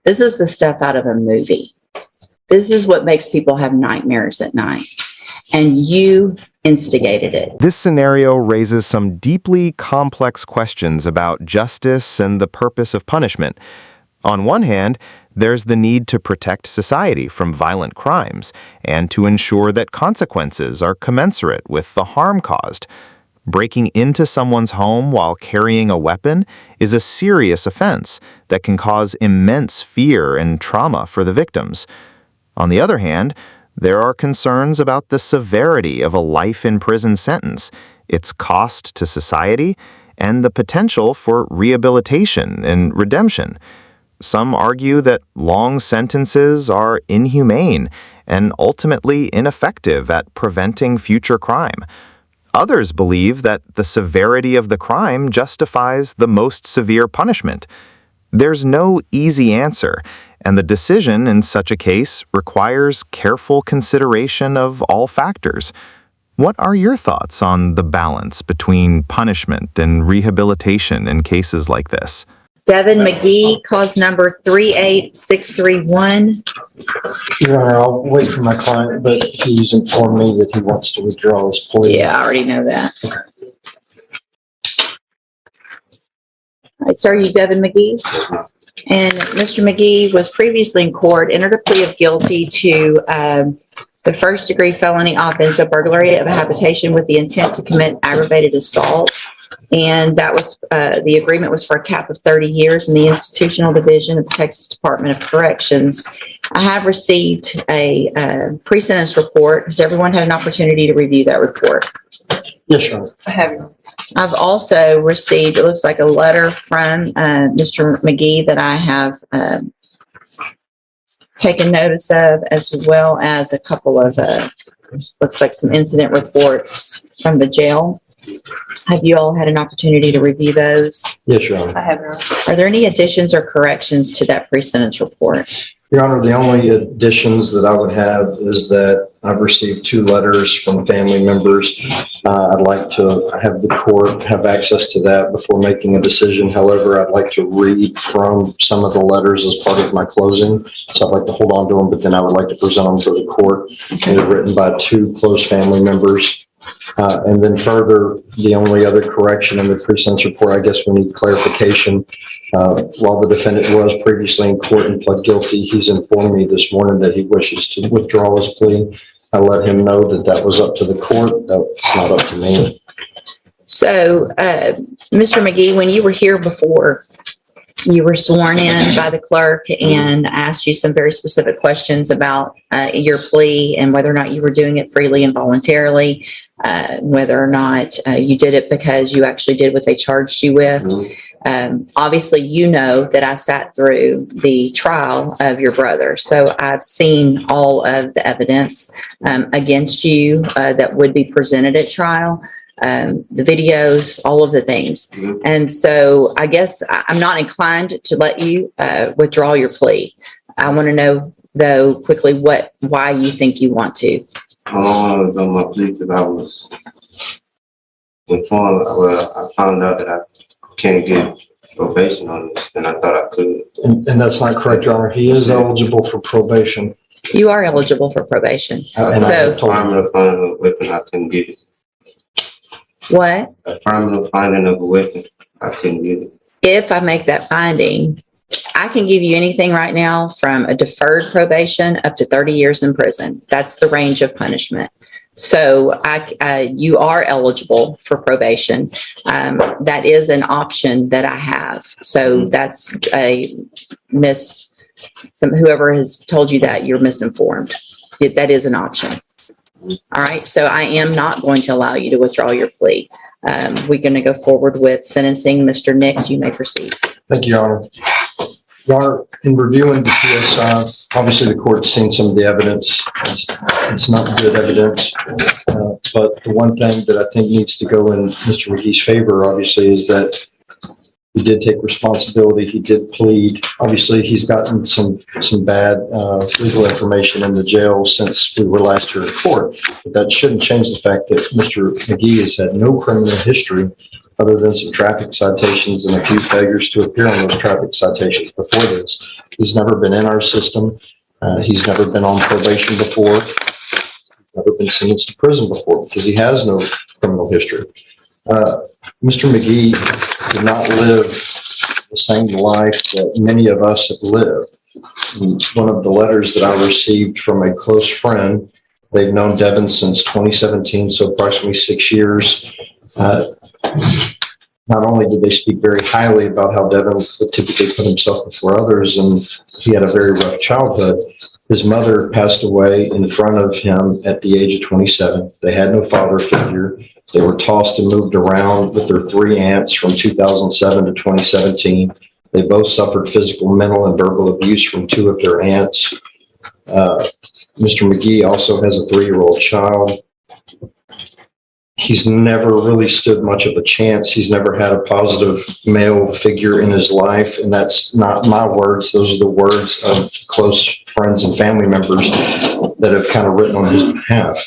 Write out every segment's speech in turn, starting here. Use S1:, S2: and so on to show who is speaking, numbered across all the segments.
S1: This is the stuff out of a movie. This is what makes people have nightmares at night. And you instigated it.
S2: This scenario raises some deeply complex questions about justice and the purpose of punishment. On one hand, there's the need to protect society from violent crimes and to ensure that consequences are commensurate with the harm caused. Breaking into someone's home while carrying a weapon is a serious offense that can cause immense fear and trauma for the victims. On the other hand, there are concerns about the severity of a life in prison sentence, its cost to society, and the potential for rehabilitation and redemption. Some argue that long sentences are inhumane and ultimately ineffective at preventing future crime. Others believe that the severity of the crime justifies the most severe punishment. There's no easy answer, and the decision in such a case requires careful consideration of all factors. What are your thoughts on the balance between punishment and rehabilitation in cases like this?
S1: Devin McGee, cause number 38631.
S3: Your Honor, I'll wait for my client, but he's informed me that he wants to withdraw his plea.
S1: Yeah, I already know that. All right, sir, you Devin McGee? And Mr. McGee was previously in court, entered a plea of guilty to the first-degree felony offense of burglary of a habitation with the intent to commit aggravated assault. And that was the agreement was for a cap of 30 years in the institutional division of the Texas Department of Corrections. I have received a pre-sentence report. Has everyone had an opportunity to review that report?
S3: Yes, Your Honor.
S1: I have. I've also received, it looks like a letter from Mr. McGee that I have taken notice of, as well as a couple of, looks like some incident reports from the jail. Have you all had an opportunity to review those?
S3: Yes, Your Honor.
S1: I have. Are there any additions or corrections to that pre-sentence report?
S3: Your Honor, the only additions that I would have is that I've received 2 letters from family members. I'd like to have the court have access to that before making a decision. However, I'd like to read from some of the letters as part of my closing. So I'd like to hold on to them, but then I would like to present them to the court. They're written by 2 close family members. And then further, the only other correction in the pre-sentence report, I guess we need clarification. While the defendant was previously in court and pled guilty, he's informed me this morning that he wishes to withdraw his plea. I let him know that that was up to the court. That's not up to me.
S1: So, Mr. McGee, when you were here before, you were sworn in by the clerk and asked you some very specific questions about your plea and whether or not you were doing it freely and voluntarily, whether or not you did it because you actually did what they charged you with. Obviously, you know that I sat through the trial of your brother, so I've seen all of the evidence against you that would be presented at trial. The videos, all of the things. And so I guess I'm not inclined to let you withdraw your plea. I want to know, though, quickly why you think you want to.
S4: I want to withdraw my plea because I was informed. Well, I found out that I can't get probation on this, and I thought I could.
S3: And that's not correct, Your Honor. He is eligible for probation.
S1: You are eligible for probation.
S3: So,
S4: Affirmative finding of a weapon, I couldn't get it.
S1: What?
S4: Affirmative finding of a weapon, I couldn't get it.
S1: If I make that finding, I can give you anything right now from a deferred probation up to 30 years in prison. That's the range of punishment. So you are eligible for probation. That is an option that I have. So that's whoever has told you that, you're misinformed. That is an option. All right. So I am not going to allow you to withdraw your plea. We're going to go forward with sentencing. Mr. Nix, you may proceed.
S3: thank you, Your Honor. Your Honor, in reviewing the PSI, obviously the court's seen some of the evidence. It's not good evidence. But the one thing that I think needs to go in Mr. McGee's favor, obviously, is that he did take responsibility. He did plead. Obviously, he's gotten some bad legal information in the jail since we were last here in court. But that shouldn't change the fact that Mr. McGee has had no criminal history other than some traffic citations and a few failures to appear on those traffic citations before this. He's never been in our system. He's never been on probation before. Never been sentenced to prison before because he has no criminal history. Mr. McGee did not live the same life that many of us have lived. One of the letters that I received from a close friend, they've known Devin since 2017, so approximately 6 years. Not only did they speak very highly about how Devin would typically put himself before others, and he had a very rough childhood, his mother passed away in front of him at the age of 27. They had no father figure. They were tossed and moved around with their 3 aunts from 2007 to 2017. They both suffered physical, mental, and verbal abuse from 2 of their aunts. Mr. McGee also has a 3-year-old child. He's never really stood much of a chance. He's never had a positive male figure in his life. And that's not my words. Those are the words of close friends and family members that have kind of written on his behalf.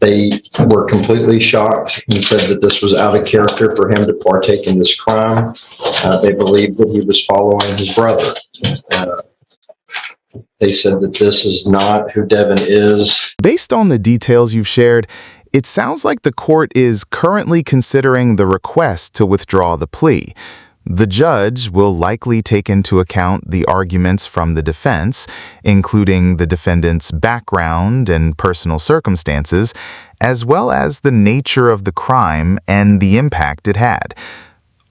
S3: They were completely shocked and said that this was out of character for him to partake in this crime. They believed that he was following his brother. They said that this is not who Devin is.
S2: Based on the details you've shared, it sounds like the court is currently considering the request to withdraw the plea. The judge will likely take into account the arguments from the defense, including the defendant's background and personal circumstances, as well as the nature of the crime and the impact it had.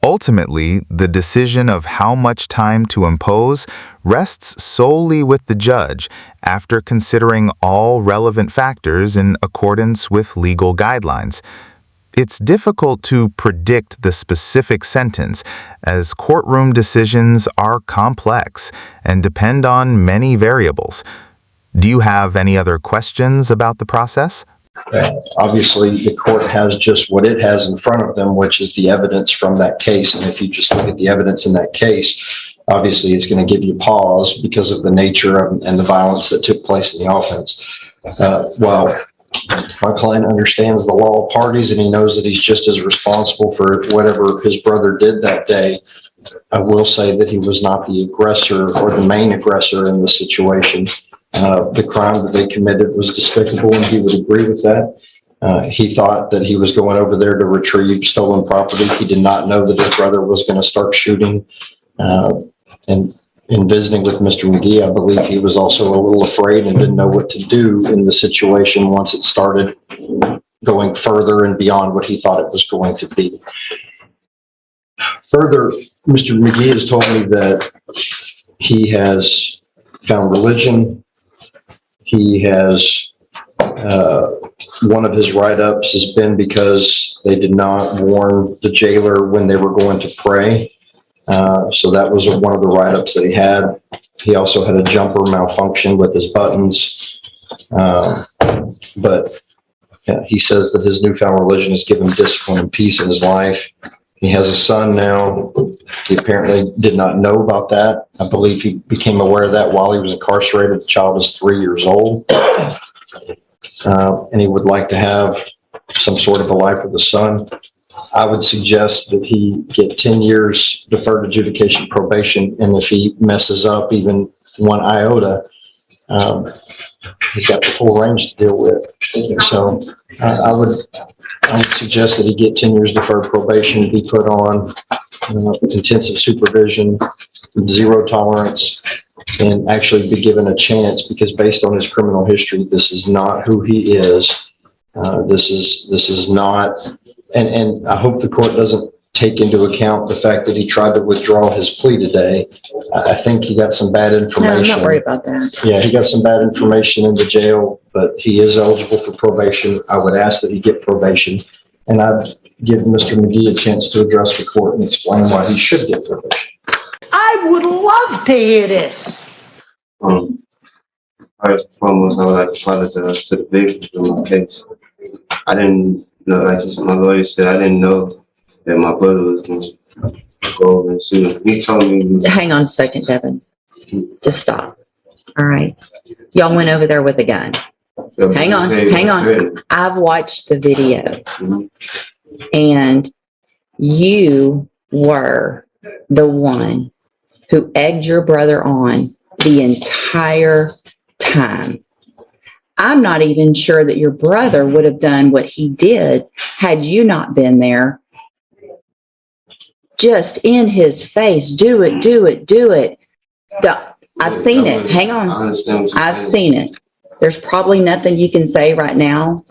S2: Ultimately, the decision of how much time to impose rests solely with the judge after considering all relevant factors in accordance with legal guidelines. It's difficult to predict the specific sentence, as courtroom decisions are complex and depend on many variables. Do you have any other questions about the process?
S3: Obviously, the court has just what it has in front of them, which is the evidence from that case. And if you just look at the evidence in that case, obviously it's going to give you pause because of the nature of, and the violence that took place in the offense. While my client understands the law of parties and he knows that he's just as responsible for whatever his brother did that day, I will say that he was not the aggressor or the main aggressor in the situation. The crime that they committed was despicable, and he would agree with that. He thought that he was going over there to retrieve stolen property. He did not know that his brother was going to start shooting. And in visiting with Mr. McGee, I believe he was also a little afraid and didn't know what to do in the situation once it started going further and beyond what he thought it was going to be. Further, Mr. McGee has told me that he has found religion. He has, one of his write-ups has been because they did not warn the jailer when they were going to pray. So that was one of the write-ups that he had. He also had a jumper malfunction with his buttons. But he says that his newfound religion has given him discipline and peace in his life. He has a son now. He apparently did not know about that. I believe he became aware of that while he was incarcerated. The child is 3 years old. And he would like to have some sort of a life with a son. I would suggest that he get 10 years deferred adjudication probation. And if he messes up even 1 iota, he's got the full range to deal with. So I would suggest that he get 10 years deferred probation, be put on intensive supervision, 0 tolerance, and actually be given a chance, because based on his criminal history, this is not who he is. This is not, and I hope the court doesn't take into account the fact that he tried to withdraw his plea today. I think he got some bad information.
S1: No, I'm not worried about that.
S3: Yeah, he got some bad information in the jail, but he is eligible for probation. I would ask that he get probation, and I'd give Mr. McGee a chance to address the court and explain why he should get probation.
S5: I would love to hear this.
S4: First and foremost, I would like to apologize to the victim in my case. I didn't know, like my lawyer said, I didn't know that my brother was going to go over and sue him. He told me.
S1: Hang on a second, Devin. Just stop. All right. Y'all went over there with a gun. Hang on. I've watched the video. And you were the one who egged your brother on the entire time. I'm not even sure that your brother would have done what he did had you not been there. Just in his face, do it, do it, do it. I've seen it. Hang on.
S4: I understand what you're
S1: I've
S4: saying.
S1: seen it. There's probably nothing you can say right now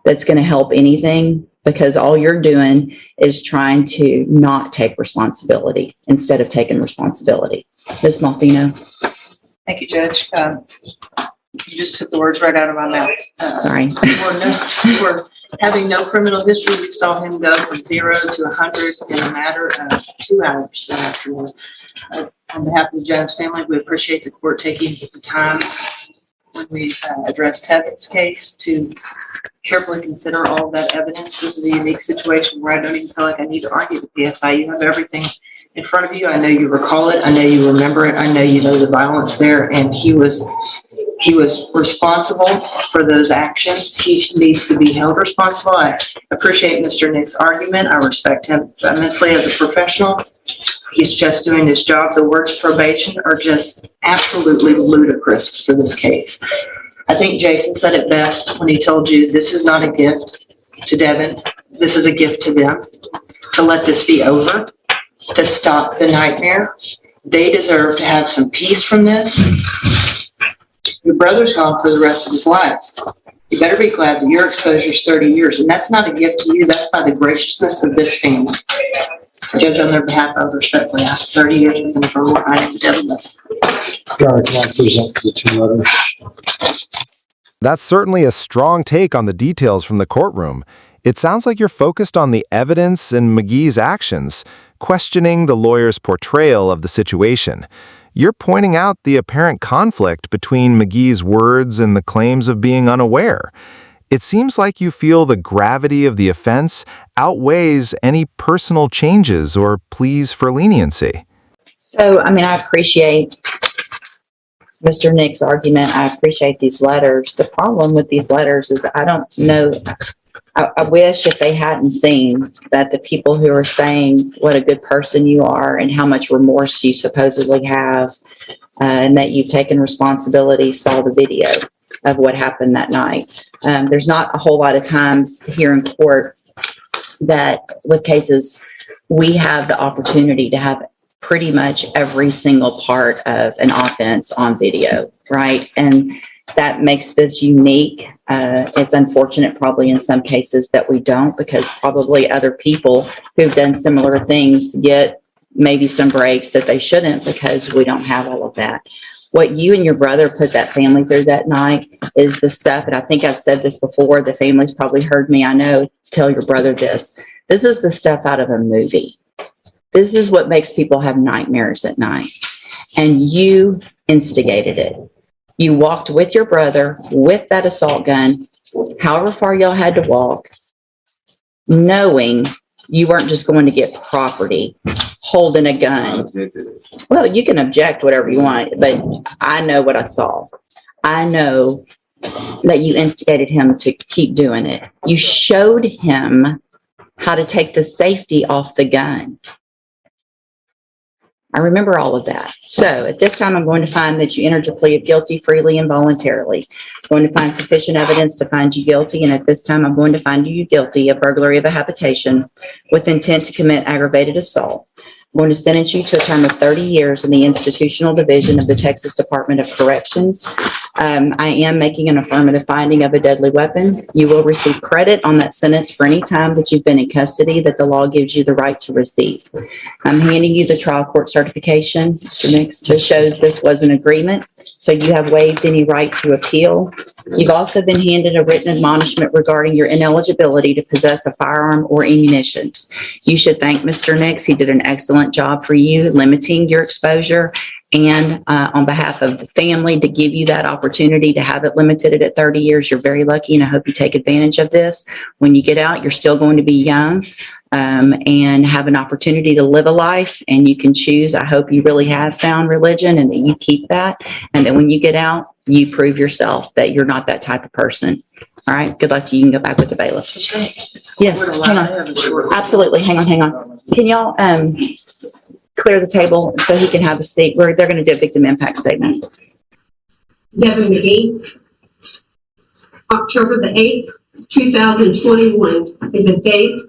S1: that's going to help anything, because all you're doing is trying to not take responsibility instead of taking responsibility. Ms. Malfino.
S6: Thank you, Judge. You just took the words right out of my mouth.
S1: Sorry.
S6: We're having no criminal history. We saw him go from 0 to 100 in a matter of 2 hours that afternoon. On behalf of the Jones family, we appreciate the court taking the time when we addressed Tevin's case to carefully consider all of that evidence. This is a unique situation where I don't even feel like I need to argue the PSI. You have everything in front of you. I know you recall it. I know you remember it. I know you know the violence there, and he was responsible for those actions. He needs to be held responsible. I appreciate Mr. Nick's argument. I respect him immensely as a professional. He's just doing his job. The words probation are just absolutely ludicrous for this case. I think Jason said it best when he told you this is not a gift to Devin. This is a gift to them, to let this be over, to stop the nightmare. They deserve to have some peace from this. Your brother's gone for the rest of his life. You better be glad that your exposure is 30 years, and that's not a gift to you. That's by the graciousness of this family. Judge, on their behalf, I would respectfully ask 30 years with them for what I am Devin.
S3: Can I present the 2 letters?
S2: That's certainly a strong take on the details from the courtroom. It sounds like you're focused on the evidence and McGee's actions, questioning the lawyer's portrayal of the situation. You're pointing out the apparent conflict between McGee's words and the claims of being unaware. It seems like you feel the gravity of the offense outweighs any personal changes or pleas for leniency.
S1: So, I appreciate Mr. Nick's argument. I appreciate these letters. The problem with these letters is I don't know. I wish if they hadn't seen that the people who are saying what a good person you are and how much remorse you supposedly have and that you've taken responsibility saw the video of what happened that night. There's not a whole lot of times here in court that with cases we have the opportunity to have pretty much every single part of an offense on video, right? And that makes this unique. It's unfortunate probably in some cases that we don't, because probably other people who've done similar things get maybe some breaks that they shouldn't, because we don't have all of that. What you and your brother put that family through that night is the stuff, and I think I've said this before, the family's probably heard me, I know, tell your brother this. This is the stuff out of a movie. This is what makes people have nightmares at night. And you instigated it. You walked with your brother with that assault gun, however far y'all had to walk, knowing you weren't just going to get property holding a gun. Well, you can object whatever you want, but I know what I saw. I know that you instigated him to keep doing it. You showed him how to take the safety off the gun. I remember all of that. So at this time, I'm going to find that you entered your plea of guilty freely and voluntarily. I'm going to find sufficient evidence to find you guilty. And at this time, I'm going to find you guilty of burglary of a habitation with intent to commit aggravated assault. I'm going to sentence you to a term of 30 years in the institutional division of the Texas Department of Corrections. I am making an affirmative finding of a deadly weapon. You will receive credit on that sentence for any time that you've been in custody that the law gives you the right to receive. I'm handing you the trial court certification, Mr. Nix, that shows this was an agreement, so you have waived any right to appeal. You've also been handed a written admonishment regarding your ineligibility to possess a firearm or ammunition. You should thank Mr. Nix. He did an excellent job for you, limiting your exposure, and on behalf of the family, to give you that opportunity to have it limited at 30 years. You're very lucky, and I hope you take advantage of this. When you get out, you're still going to be young and have an opportunity to live a life, and you can choose. I hope you really have found religion and that you keep that, and that when you get out, you prove yourself that you're not that type of person. All right, good luck to you. You can go back with the bailiff. Yes,
S6: Would
S1: hang
S6: allow
S1: on.
S6: to have a short-
S1: Absolutely, hang on. Can y'all, clear the table so he can have a seat? They're gonna do a victim impact statement.
S7: Devin McGee, October the 8th, 2021 is a date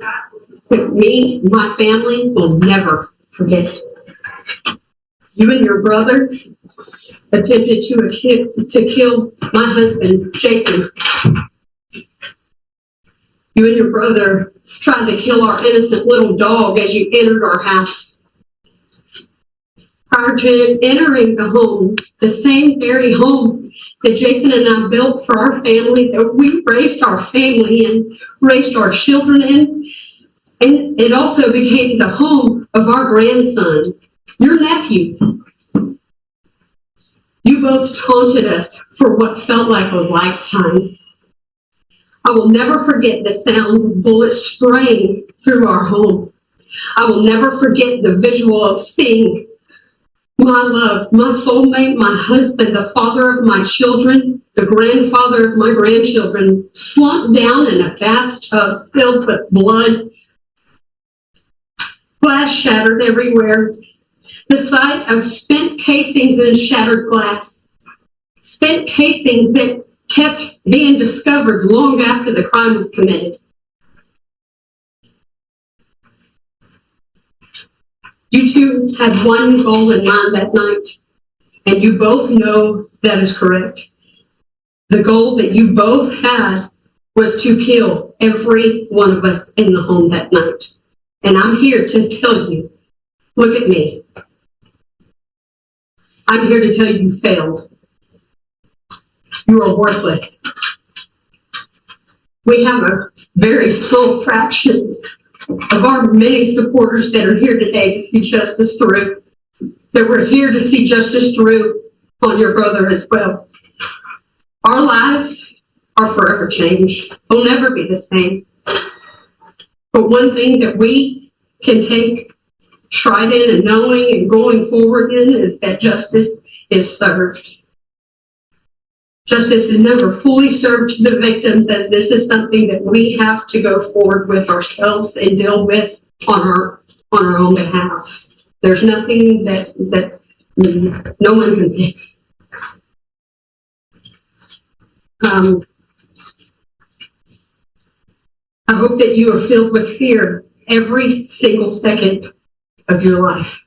S7: that me, and my family will never forget. You and your brother attempted to kill my husband, Jason. You and your brother tried to kill our innocent little dog as you entered our house. Prior to entering the home, the same very home that Jason and I built for our family, that we raised our family in, raised our children in, and it also became the home of our grandson, your nephew. You both taunted us for what felt like a lifetime. I will never forget the sounds of bullets spraying through our home. I will never forget the visual of seeing my love, my soulmate, my husband, the father of my children, the grandfather of my grandchildren, slumped down in a bathtub filled with blood, glass shattered everywhere. The sight of spent casings and shattered glass, spent casings that kept being discovered long after the crime was committed. You two had one goal in mind that night, and you both know that is correct. The goal that you both had was to kill every one of us in the home that night. And I'm here to tell you, look at me. I'm here to tell you failed. You are worthless. We have a very small fraction of our many supporters that are here today to see justice through, that we're here to see justice through on your brother as well. Our lives are forever changed. They'll never be the same. But one thing that we can take stride in and knowing and going forward in is that justice is served. Justice is never fully served to the victims, as this is something that we have to go forward with ourselves and deal with on our own behalf. There's nothing that no one can fix. I hope that you are filled with fear every single second of your life.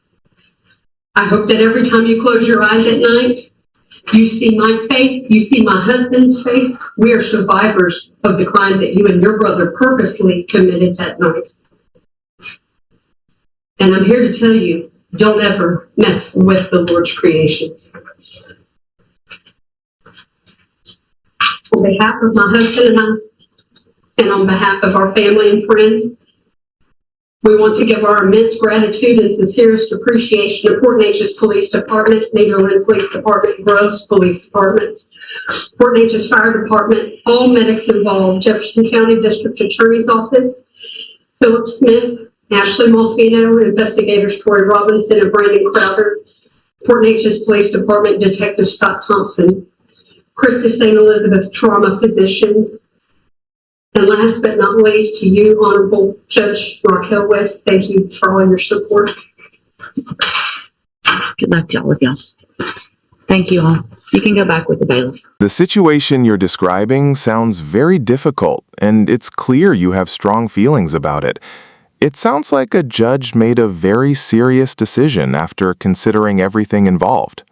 S7: I hope that every time you close your eyes at night, you see my face, you see my husband's face. We are survivors of the crime that you and your brother purposely committed that night. And I'm here to tell you, don't ever mess with the Lord's creations. On behalf of my husband and I, and on behalf of our family and friends, we want to give our immense gratitude and sincerest appreciation to Port Neches Police Department, Nederland Police Department, Groves Police Department, Port Neches Fire Department, all medics involved, Jefferson County District Attorney's Office, Philip Smith, Ashley Molfino, investigators Troy Robinson and Brandon Crowder, Port Neches Police Department Detective Scott Thompson, Krista St. Elizabeth Trauma Physicians, and last but not least, to you, Honorable Judge Raquel West, thank you for all your support.
S1: Good luck to all of y'all. Thank you all. You can go back with the bailiff.
S2: The situation you're describing sounds very difficult, and it's clear you have strong feelings about it. It sounds like a judge made a very serious decision after considering everything involved.